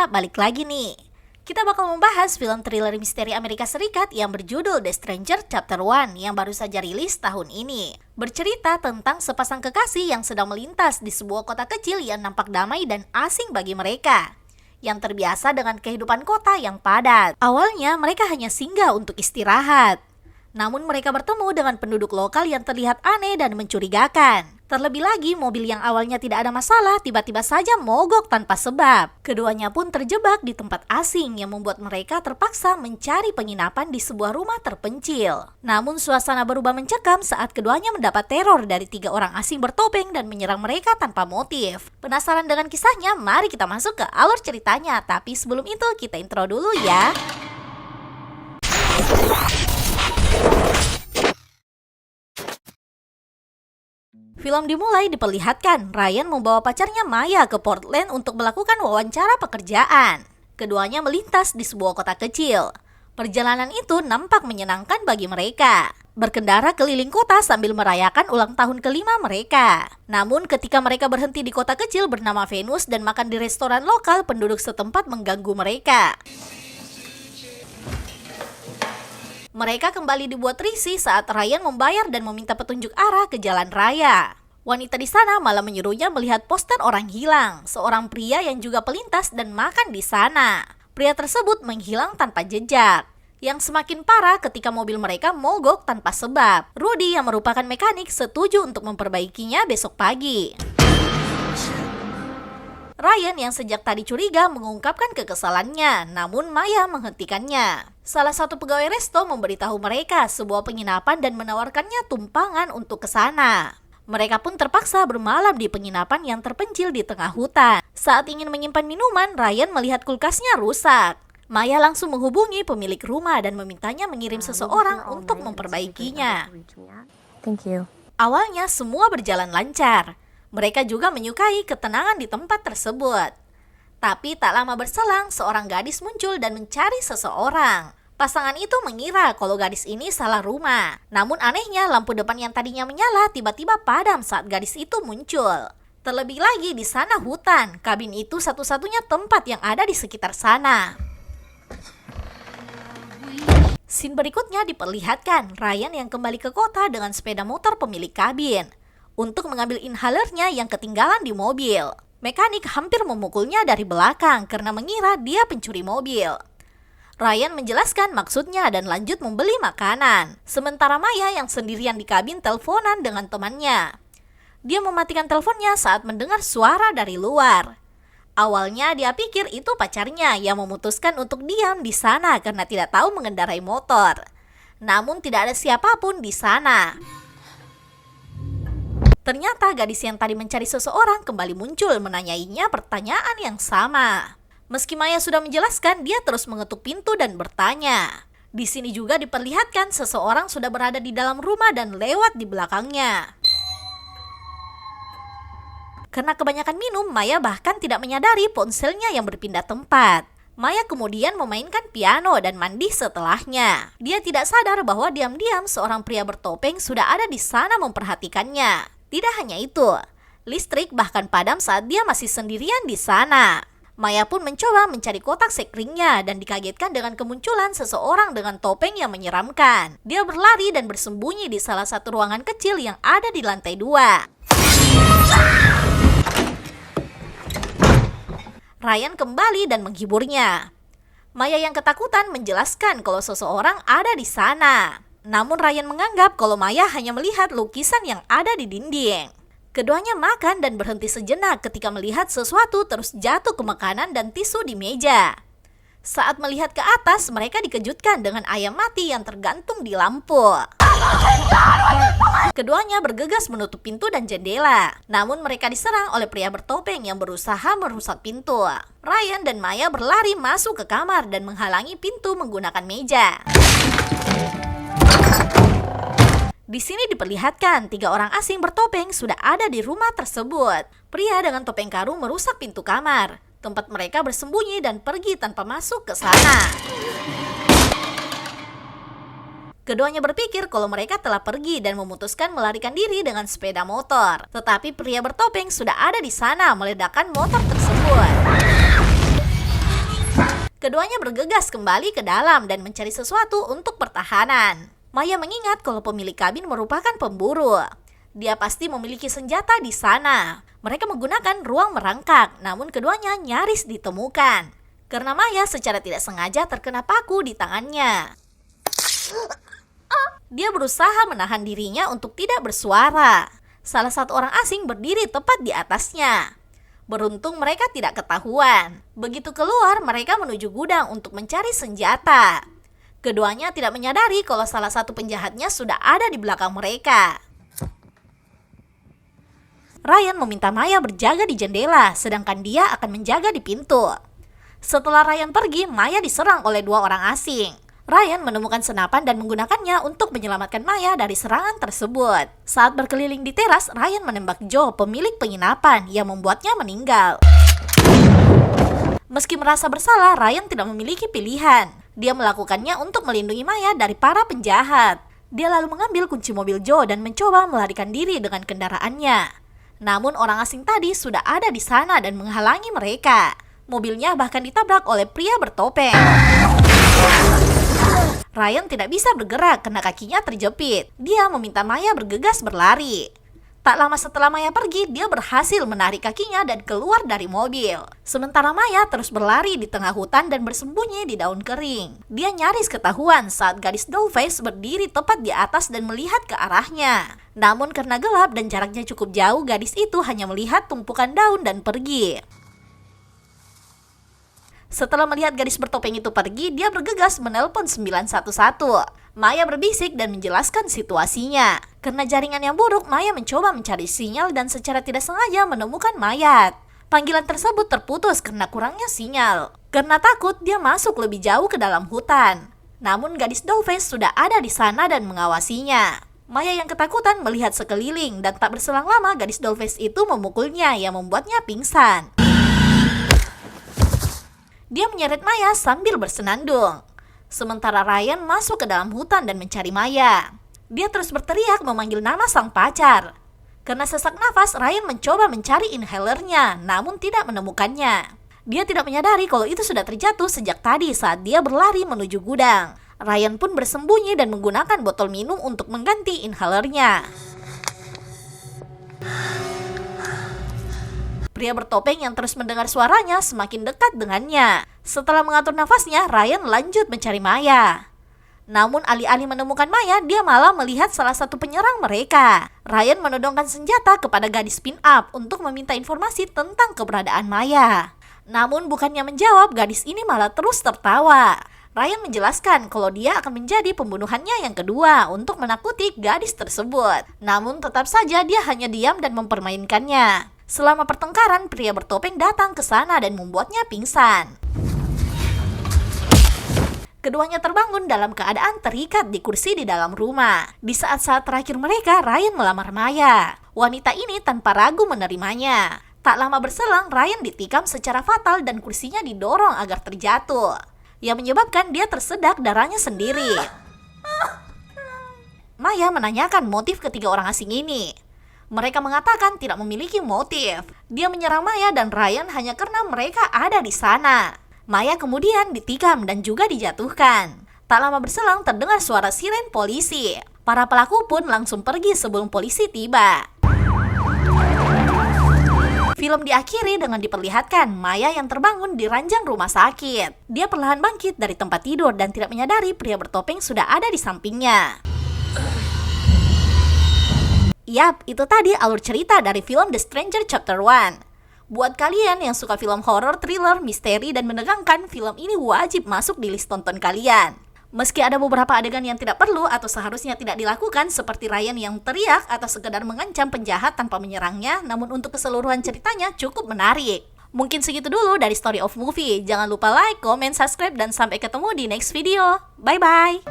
balik lagi nih. Kita bakal membahas film thriller misteri Amerika Serikat yang berjudul The Stranger Chapter 1 yang baru saja rilis tahun ini. Bercerita tentang sepasang kekasih yang sedang melintas di sebuah kota kecil yang nampak damai dan asing bagi mereka, yang terbiasa dengan kehidupan kota yang padat. Awalnya mereka hanya singgah untuk istirahat, namun mereka bertemu dengan penduduk lokal yang terlihat aneh dan mencurigakan. Terlebih lagi, mobil yang awalnya tidak ada masalah tiba-tiba saja mogok tanpa sebab. Keduanya pun terjebak di tempat asing yang membuat mereka terpaksa mencari penginapan di sebuah rumah terpencil. Namun suasana berubah mencekam saat keduanya mendapat teror dari 3 orang asing bertopeng dan menyerang mereka tanpa motif. Penasaran dengan kisahnya? Mari kita masuk ke alur ceritanya. Tapi sebelum itu kita intro dulu ya. Film dimulai diperlihatkan Ryan membawa pacarnya Maya ke Portland untuk melakukan wawancara pekerjaan. Keduanya melintas di sebuah kota kecil. Perjalanan itu nampak menyenangkan bagi mereka. Berkendara keliling kota sambil merayakan ulang tahun kelima mereka. Namun ketika mereka berhenti di kota kecil bernama Venus dan makan di restoran lokal, penduduk setempat mengganggu mereka. Mereka kembali dibuat risih saat Ryan membayar dan meminta petunjuk arah ke jalan raya. Wanita di sana malah menyuruhnya melihat poster orang hilang, seorang pria yang juga pelintas dan makan di sana. Pria tersebut menghilang tanpa jejak. Yang semakin parah ketika mobil mereka mogok tanpa sebab. Rudy yang merupakan mekanik setuju untuk memperbaikinya besok pagi. Ryan yang sejak tadi curiga mengungkapkan kekesalannya, namun Maya menghentikannya. Salah satu pegawai resto memberitahu mereka sebuah penginapan dan menawarkannya tumpangan untuk ke sana. Mereka pun terpaksa bermalam di penginapan yang terpencil di tengah hutan. Saat ingin menyimpan minuman, Ryan melihat kulkasnya rusak. Maya langsung menghubungi pemilik rumah dan memintanya mengirim seseorang untuk memperbaikinya. Thank you. Awalnya semua berjalan lancar. Mereka juga menyukai ketenangan di tempat tersebut. Tapi tak lama berselang, seorang gadis muncul dan mencari seseorang. Pasangan itu mengira kalau gadis ini salah rumah. Namun anehnya, lampu depan yang tadinya menyala tiba-tiba padam saat gadis itu muncul. Terlebih lagi di sana hutan. Kabin itu satu-satunya tempat yang ada di sekitar sana. Scene berikutnya diperlihatkan Ryan yang kembali ke kota dengan sepeda motor pemilik kabin untuk mengambil inhalernya yang ketinggalan di mobil. Mekanik hampir memukulnya dari belakang karena mengira dia pencuri mobil. Ryan menjelaskan maksudnya dan lanjut membeli makanan. Sementara Maya yang sendirian di kabin teleponan dengan temannya. Dia mematikan teleponnya saat mendengar suara dari luar. Awalnya dia pikir itu pacarnya yang memutuskan untuk diam di sana karena tidak tahu mengendarai motor. Namun tidak ada siapapun di sana. Ternyata gadis yang tadi mencari seseorang kembali muncul menanyainya pertanyaan yang sama. Meski Maya sudah menjelaskan, dia terus mengetuk pintu dan bertanya. Di sini juga diperlihatkan seseorang sudah berada di dalam rumah dan lewat di belakangnya. Karena kebanyakan minum, Maya bahkan tidak menyadari ponselnya yang berpindah tempat. Maya kemudian memainkan piano dan mandi setelahnya. Dia tidak sadar bahwa diam-diam seorang pria bertopeng sudah ada di sana memperhatikannya. Tidak hanya itu, listrik bahkan padam saat dia masih sendirian di sana. Maya pun mencoba mencari kotak sekringnya dan dikagetkan dengan kemunculan seseorang dengan topeng yang menyeramkan. Dia berlari dan bersembunyi di salah satu ruangan kecil yang ada di lantai 2. Ryan kembali dan menghiburnya. Maya yang ketakutan menjelaskan kalau seseorang ada di sana. Namun Ryan menganggap kalau Maya hanya melihat lukisan yang ada di dinding. Keduanya makan dan berhenti sejenak ketika melihat sesuatu terus jatuh ke makanan dan tisu di meja. Saat melihat ke atas, mereka dikejutkan dengan ayam mati yang tergantung di lampu. Keduanya bergegas menutup pintu dan jendela. Namun mereka diserang oleh pria bertopeng yang berusaha merusak pintu. Ryan dan Maya berlari masuk ke kamar dan menghalangi pintu menggunakan meja. Di sini diperlihatkan 3 orang asing bertopeng sudah ada di rumah tersebut. Pria dengan topeng karung merusak pintu kamar, tempat mereka bersembunyi dan pergi tanpa masuk ke sana. Keduanya berpikir kalau mereka telah pergi dan memutuskan melarikan diri dengan sepeda motor. Tetapi pria bertopeng sudah ada di sana meledakkan motor tersebut. Keduanya bergegas kembali ke dalam dan mencari sesuatu untuk pertahanan. Maya mengingat kalau pemilik kabin merupakan pemburu. Dia pasti memiliki senjata di sana. Mereka menggunakan ruang merangkak, namun keduanya nyaris ditemukan. Karena Maya secara tidak sengaja terkena paku di tangannya. Dia berusaha menahan dirinya untuk tidak bersuara. Salah satu orang asing berdiri tepat di atasnya. Beruntung mereka tidak ketahuan. Begitu keluar, mereka menuju gudang untuk mencari senjata. Keduanya tidak menyadari kalau salah satu penjahatnya sudah ada di belakang mereka. Ryan meminta Maya berjaga di jendela, sedangkan dia akan menjaga di pintu. Setelah Ryan pergi, Maya diserang oleh dua orang asing. Ryan menemukan senapan dan menggunakannya untuk menyelamatkan Maya dari serangan tersebut. Saat berkeliling di teras, Ryan menembak Joe, pemilik penginapan, yang membuatnya meninggal. Meski merasa bersalah, Ryan tidak memiliki pilihan. Dia melakukannya untuk melindungi Maya dari para penjahat. Dia lalu mengambil kunci mobil Joe dan mencoba melarikan diri dengan kendaraannya. Namun orang asing tadi sudah ada di sana dan menghalangi mereka. Mobilnya bahkan ditabrak oleh pria bertopeng. Ryan tidak bisa bergerak karena kakinya terjepit. Dia meminta Maya bergegas berlari. Tak lama setelah Maya pergi, dia berhasil menarik kakinya dan keluar dari mobil. Sementara Maya terus berlari di tengah hutan dan bersembunyi di daun kering. Dia nyaris ketahuan saat gadis Dollface berdiri tepat di atas dan melihat ke arahnya. Namun karena gelap dan jaraknya cukup jauh, gadis itu hanya melihat tumpukan daun dan pergi. Setelah melihat gadis bertopeng itu pergi, dia bergegas menelpon 911. Maya berbisik dan menjelaskan situasinya. Karena jaringan yang buruk, Maya mencoba mencari sinyal dan secara tidak sengaja menemukan mayat. Panggilan tersebut terputus karena kurangnya sinyal. Karena takut, dia masuk lebih jauh ke dalam hutan. Namun gadis Dollface sudah ada di sana dan mengawasinya. Maya yang ketakutan melihat sekeliling dan tak berselang lama gadis Dollface itu memukulnya yang membuatnya pingsan. Dia menyeret Maya sambil bersenandung. Sementara Ryan masuk ke dalam hutan dan mencari Maya. Dia terus berteriak memanggil nama sang pacar. Karena sesak nafas, Ryan mencoba mencari inhalernya, namun tidak menemukannya. Dia tidak menyadari kalau itu sudah terjatuh sejak tadi saat dia berlari menuju gudang. Ryan pun bersembunyi dan menggunakan botol minum untuk mengganti inhalernya. Pria bertopeng yang terus mendengar suaranya semakin dekat dengannya. Setelah mengatur nafasnya, Ryan lanjut mencari Maya. Namun alih-alih menemukan Maya, dia malah melihat salah satu penyerang mereka. Ryan menodongkan senjata kepada gadis pin-up untuk meminta informasi tentang keberadaan Maya. Namun bukannya menjawab, gadis ini malah terus tertawa. Ryan menjelaskan kalau dia akan menjadi pembunuhannya yang kedua untuk menakuti gadis tersebut. Namun tetap saja dia hanya diam dan mempermainkannya. Selama pertengkaran, pria bertopeng datang ke sana dan membuatnya pingsan. Keduanya terbangun dalam keadaan terikat di kursi di dalam rumah. Di saat-saat terakhir mereka, Ryan melamar Maya. Wanita ini tanpa ragu menerimanya. Tak lama berselang, Ryan ditikam secara fatal dan kursinya didorong agar terjatuh, yang menyebabkan dia tersedak darahnya sendiri. Maya menanyakan motif ketiga orang asing ini. Mereka mengatakan tidak memiliki motif. Dia menyerang Maya dan Ryan hanya karena mereka ada di sana. Maya kemudian ditikam dan juga dijatuhkan. Tak lama berselang terdengar suara siren polisi. Para pelaku pun langsung pergi sebelum polisi tiba. Film diakhiri dengan diperlihatkan Maya yang terbangun di ranjang rumah sakit. Dia perlahan bangkit dari tempat tidur dan tidak menyadari pria bertopeng sudah ada di sampingnya. Yap, itu tadi alur cerita dari film The Stranger Chapter 1. Buat kalian yang suka film horor, thriller, misteri, dan menegangkan, film ini wajib masuk di list tonton kalian. Meski ada beberapa adegan yang tidak perlu atau seharusnya tidak dilakukan, seperti Ryan yang teriak atau sekedar mengancam penjahat tanpa menyerangnya, namun untuk keseluruhan ceritanya cukup menarik. Mungkin segitu dulu dari Story of Movie. Jangan lupa like, comment, subscribe, dan sampai ketemu di next video. Bye-bye!